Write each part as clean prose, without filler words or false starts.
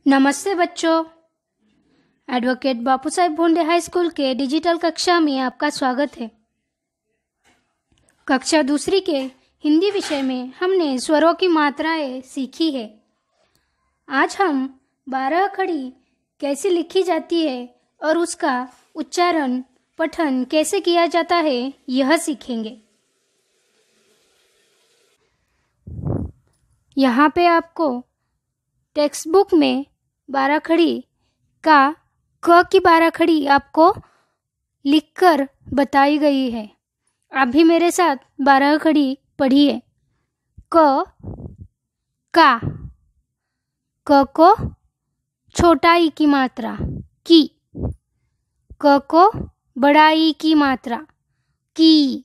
नमस्ते बच्चों। एडवोकेट बापू साहेब Bhonde high school के डिजिटल कक्षा में आपका स्वागत है। कक्षा दूसरी के हिंदी विषय में हमने स्वरों की मात्राएं सीखी है। आज हम 12 खड़ी कैसे लिखी जाती है और उसका उच्चारण पठन कैसे किया जाता है यह सीखेंगे। यहाँ पे आपको टेक्स्ट बुक में 12 खड़ी का क की 12 खड़ी आपको लिखकर बताई गई है। आप भी मेरे साथ 12 खड़ी पढ़िए। क का, क को छोटा ई की मात्रा की, क को बड़ा ई की मात्रा की,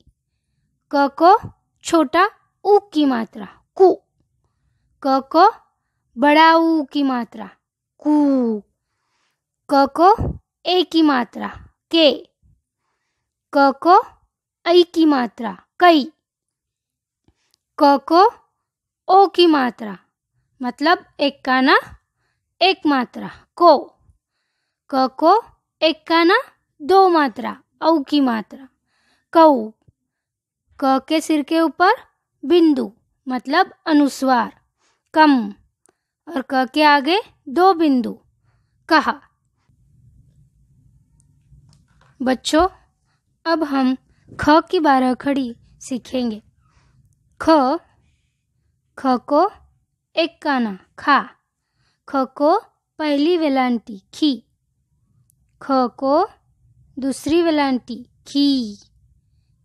क को छोटा ऊ की मात्रा कु, क को बड़ा ऊ की मात्रा कू, क को ए की मात्रा के, क को ऐ की मात्रा कई, क को ओ की मात्रा मतलब एक काना एक मात्रा को, क को एक काना दो मात्रा औ की मात्रा कऊ, क के सिर के ऊपर बिंदु मतलब अनुस्वार कम और क के आगे दो बिंदु कहा। बच्चों, अब हम ख की 12 खड़ी सीखेंगे। ख, ख को एक काना खा, ख को पहली वेलांटी खी, ख को दूसरी वेलांटी खी,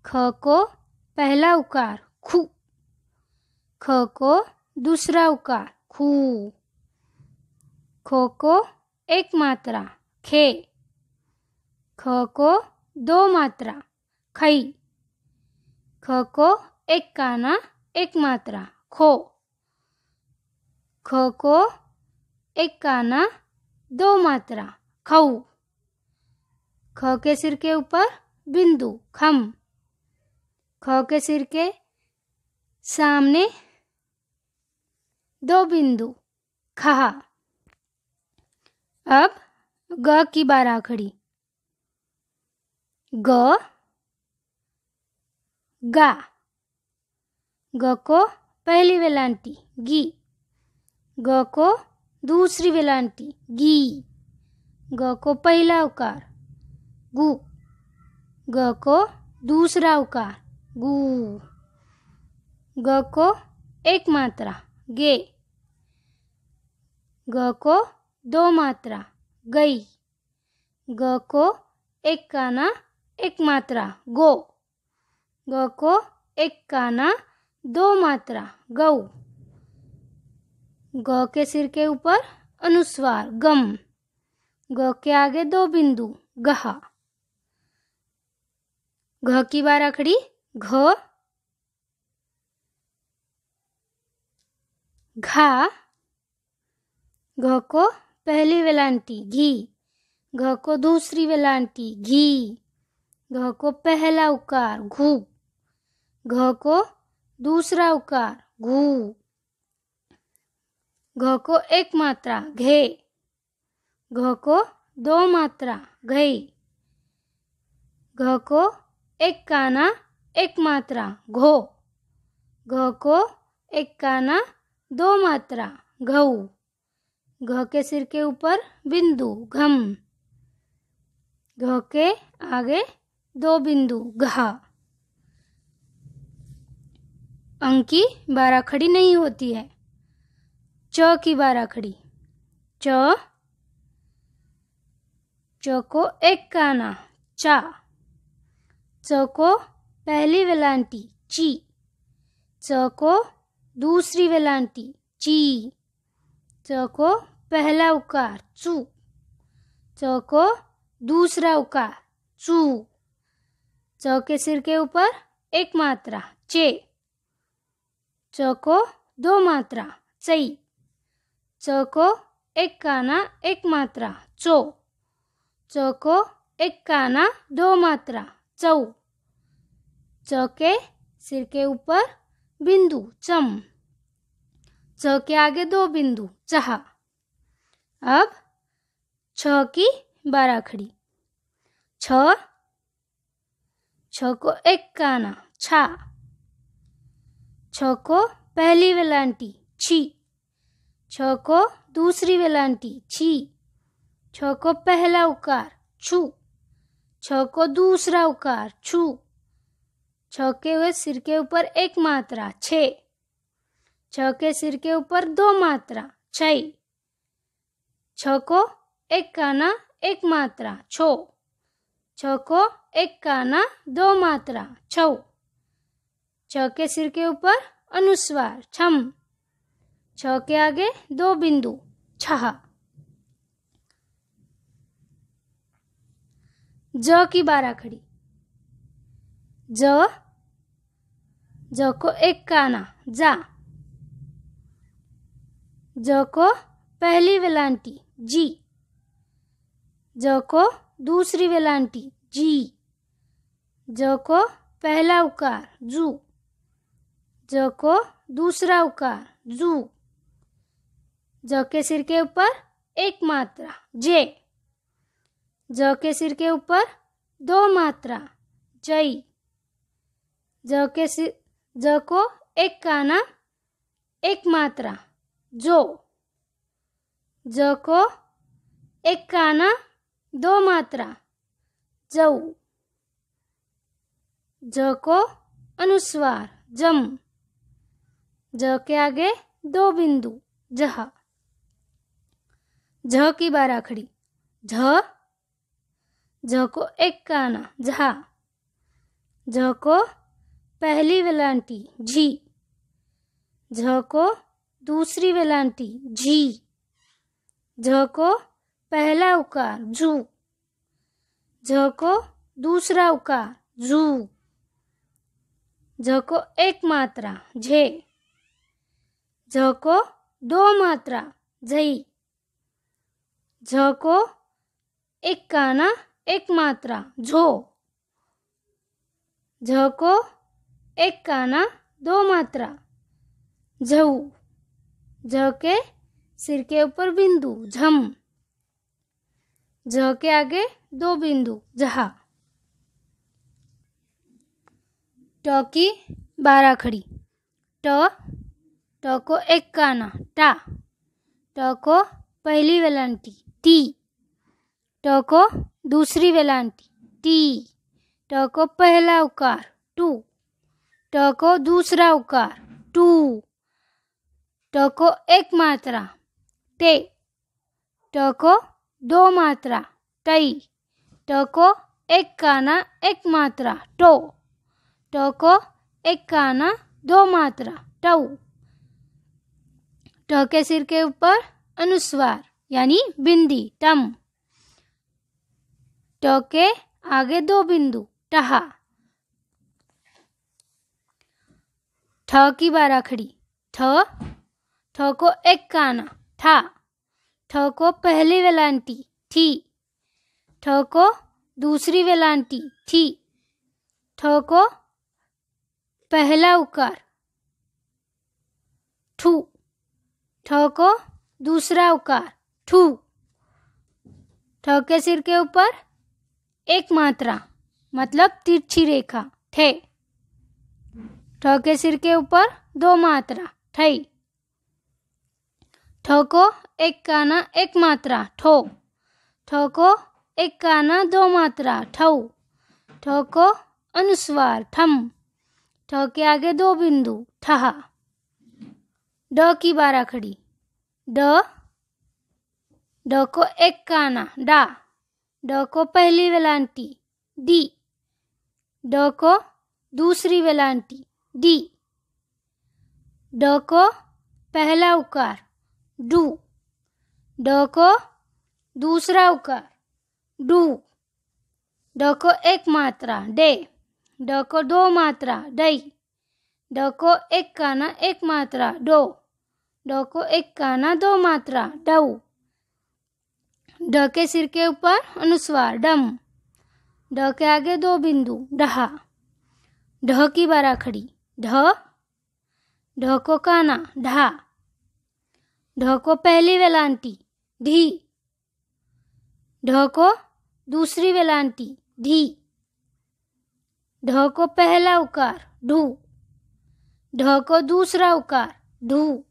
ख को पहला उकार खू, ख को दूसरा उकार खू, ख को एक मात्रा खे, ख को दो मात्रा खई, ख को एक काना एक मात्रा खो, ख को एक काना दो मात्रा खऊ, ख के सिर के ऊपर बिंदु खम, ख के सिर के सामने दो बिंदु खहा। अब ग की 12 खड़ी। ग, गा, ग को पहली वेलांटी गी, ग को दूसरी वेलांटी गी, ग को पहला उकार गु, ग को दूसरा उकार गु, ग को एक मात्रा गे, ग को दो मात्रा गई, ग को एक काना एक मात्रा गो, ग को एक काना दो मात्रा गऊ, ग के सिर के ऊपर अनुस्वार गम, ग के आगे दो बिंदु गहा। घ की 12 खड़ी। घ, घा, घ को पहली वेलांटी घी, घ को दूसरी वेलांटी घी, घ को पहला उकार घू, घ को दूसरा उकार घू, घ को एक मात्रा घे, घ को दो मात्रा घई, घ को एक काना एक मात्रा घो, घ को एक काना दो मात्रा घऊ, घ के सिर के ऊपर बिंदु घम, घ के आगे दो बिंदु घा। अंक की 12 खड़ी नहीं होती है। च की 12 खड़ी। च, च को एक काना चा, च को पहली वेलांटी ची, च को दूसरी वेलांटी ची, च को पहला उकार चू, च को दूसरा उकार चू, च के सिर के ऊपर एक मात्रा चे, च को दो मात्रा चई, च को एक काना एक मात्रा चो, च को एक काना दो मात्रा चौ, च के सिर के ऊपर बिंदु चम, च के आगे दो बिंदु चहा। अब छ की 12 खड़ी। छ, छ को एक काना छा। छ को पहली वेलांटी छी। छ को दूसरी वेलांटी छी। छ को पहला उकार छू। छ को दूसरा उकार छू। छ के हुए सिर के ऊपर एक मात्रा छे। छ के सिर के ऊपर दो मात्रा छई। छ को एक काना एक मात्रा छो। छ को एक काना दो मात्रा छौ। छ के सिर के ऊपर अनुस्वार छम। छ के आगे दो बिंदु छह। ज की 12 खड़ी। ज, ज को एक काना जा। ज को पहली वेलांटी जी। ज को दूसरी वेलांटी जी। ज को पहला उकार जू। ज को दूसरा उकार जू। ज के सिर के ऊपर एक मात्रा जे। ज के सिर के ऊपर दो मात्रा जई। ज को एक काना एक मात्रा जो। ज को एक काना दो मात्रा जऊ। ज को अनुस्वार जम। ज के आगे दो बिंदु जह। झ की 12 खड़ी। झ, झ को एक काना झा। झ को पहली वेलांटी झी। झ को दूसरी वेलांटी झी। झ को पहला उकार झू। झ को दूसरा उकार झू। झ को एक मात्रा झे। झ को दो मात्रा झई। झ को एक काना एक मात्रा झो। झ को एक काना दो मात्रा झऊ। झ के सिर के ऊपर बिंदु झम। झ के आगे दो बिंदु जहा। ट की 12 खड़ी। ट, ट को एक काना टा। ट को पहली वेलांटी टी। ट को दूसरी वेलांटी टी। ट को पहला उकार टू। ट को दूसरा उकार टू। ट को एक मात्रा टे। ट को दो मात्रा टई। ट को एक काना एक मात्रा टो। ट को एक काना दो मात्रा टऊ। ट के सिर के ऊपर अनुस्वार यानी बिंदी टम। ट के आगे दो बिंदु टहा। ठ की 12 खड़ी। ठ, ठ को एक काना ठा। ठ को पहली वेलांटी थी। ठ को दूसरी वेलांटी थी। ठ को पहला उकार ठू। ठ को दूसरा उकार ठू। ठ के सिर के ऊपर एक मात्रा मतलब तिरछी रेखा ठे। ठ के सिर के ऊपर दो मात्रा ठई। ठ को एक काना एक मात्रा ठो। ठ को एक काना दो मात्रा ठऊ। ठ को अनुस्वार ठम। ठ के आगे दो बिंदु ठहा। ड की 12 खड़ी। ड, ड को एक काना डा। ड को पहली वेलांटी डी। ड को दूसरी वेलांटी डी। ड को पहला उकार डू। ड को दूसरा उकार डू। ड को एक मात्रा डे। ड को दो मात्रा डई। ड को एक काना एक मात्रा डो। ड को एक काना दो मात्रा डऊ। ड के सिर के ऊपर अनुस्वार डम। ड के आगे दो बिंदु डहा। ढ की 12 खड़ी। ढ, ढ को काना ढा। ढ को पहली वेलांटी ढी। ढ को दूसरी वेलांटी ढी। ढ को पहला उकार ढू। ढ को दूसरा उकार ढू।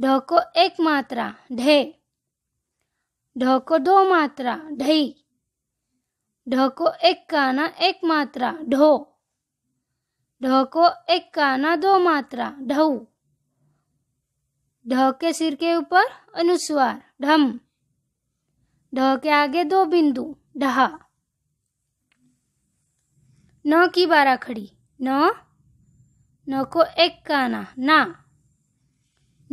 ढ को एक मात्रा ढे। ढ को दो मात्रा ढई। ढ को एक काना एक मात्रा ढो। ढ को एक काना दो मात्रा ढऊ। ढ के सिर के ऊपर अनुस्वार ढम। ढ के आगे दो बिंदु ढहा। न की बाराखड़ी न। न को एक काना ना।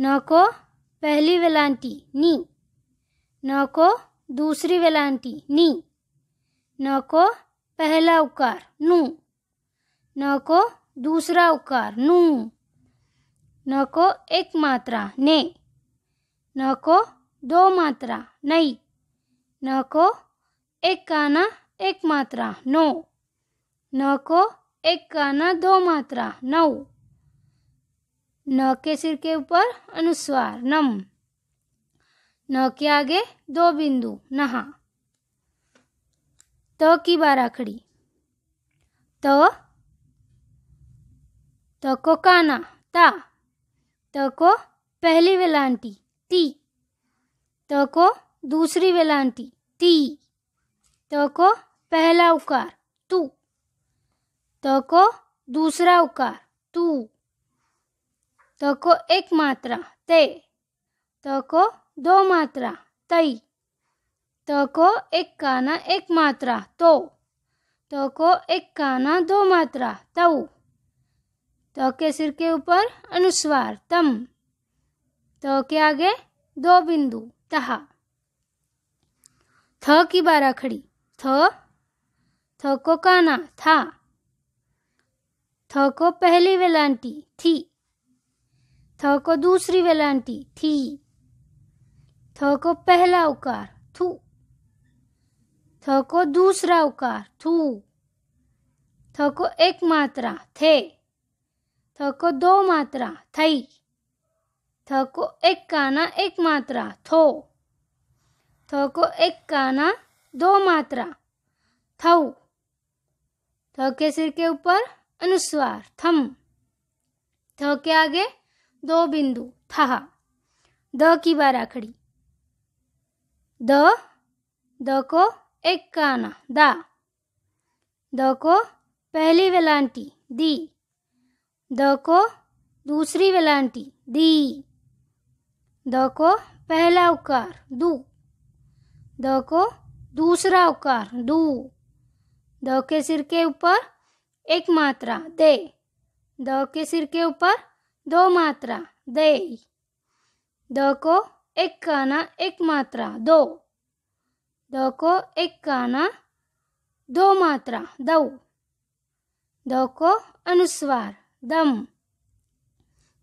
न को पहली वेलांटी नी। न को दूसरी वेलांटी नी। न को पहला उकार नू। न को दूसरा उकार नू। न को एक मात्रा ने। न को दो मात्रा नई। न को एक काना एक मात्रा नो। न को एक काना दो मात्रा नौ। न के सिर के ऊपर अनुस्वार नम। न के आगे दो बिंदु नहा। त की बाराखड़ी त। त को काना ता। त को पहली वेलांटी ती। त को दूसरी वेलांटी ती। त को पहला उकार तू। त को दूसरा उकार तू। त को एक मात्रा ते। त को दो मात्रा तई। त को एक काना एक मात्रा तो। त को एक काना दो मात्रा तऊ। त के सिर के ऊपर अनुस्वार तम। त के आगे दो बिंदु तहा। थ की बाराखड़ी थ। थ को काना था। थ को पहली वेलांटी थी। थ को दूसरी वेलांटी थी। थ को पहला उकार थू। थ को दूसरा उकार थू। थ को एक मात्रा थे। थ को दो मात्रा थई। थ को एक काना एक मात्रा थो। थ को एक काना दो मात्रा थऊ। थ के सिर के ऊपर अनुस्वार थम। थ के आगे दो बिंदु था। The key बाराखड़ी the. द को एक काना दा। द को पहली वेलांटी दी। द को दूसरी वेलांटी दी। द को पहला उकार दू। द को दूसरा उकार दू। द के सिर के ऊपर एक मात्रा दे। द के सिर के ऊपर दो मात्रा दे। द को एक काना एक मात्रा दो। द को एक काना दो मात्रा दऊ। द को अनुस्वार दम।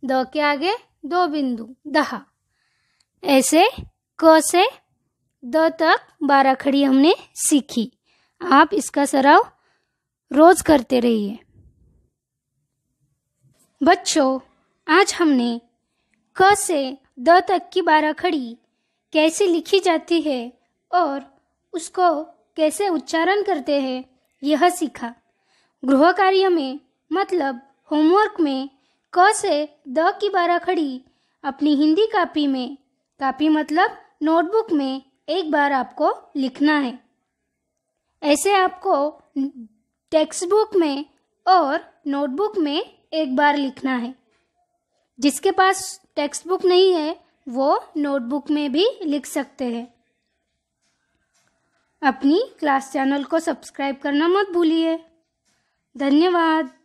द के आगे दो बिंदु दहा। ऐसे क से द तक बाराखड़ी हमने सीखी। आप इसका सराव रोज करते रहिए। बच्चों, आज हमने क से द तक की बाराखड़ी कैसे लिखी जाती है और उसको कैसे उच्चारण करते हैं यह सीखा। गृह कार्य में मतलब होमवर्क में क से द की बाराखड़ी अपनी हिंदी कॉपी में, कॉपी मतलब नोटबुक में एक बार आपको लिखना है। ऐसे आपको टेक्स्ट बुक में और नोटबुक में एक बार लिखना है। जिसके पास टेक्स्ट बुक नहीं है वो नोटबुक में भी लिख सकते हैं। अपनी क्लास चैनल को सब्सक्राइब करना मत भूलिए। धन्यवाद।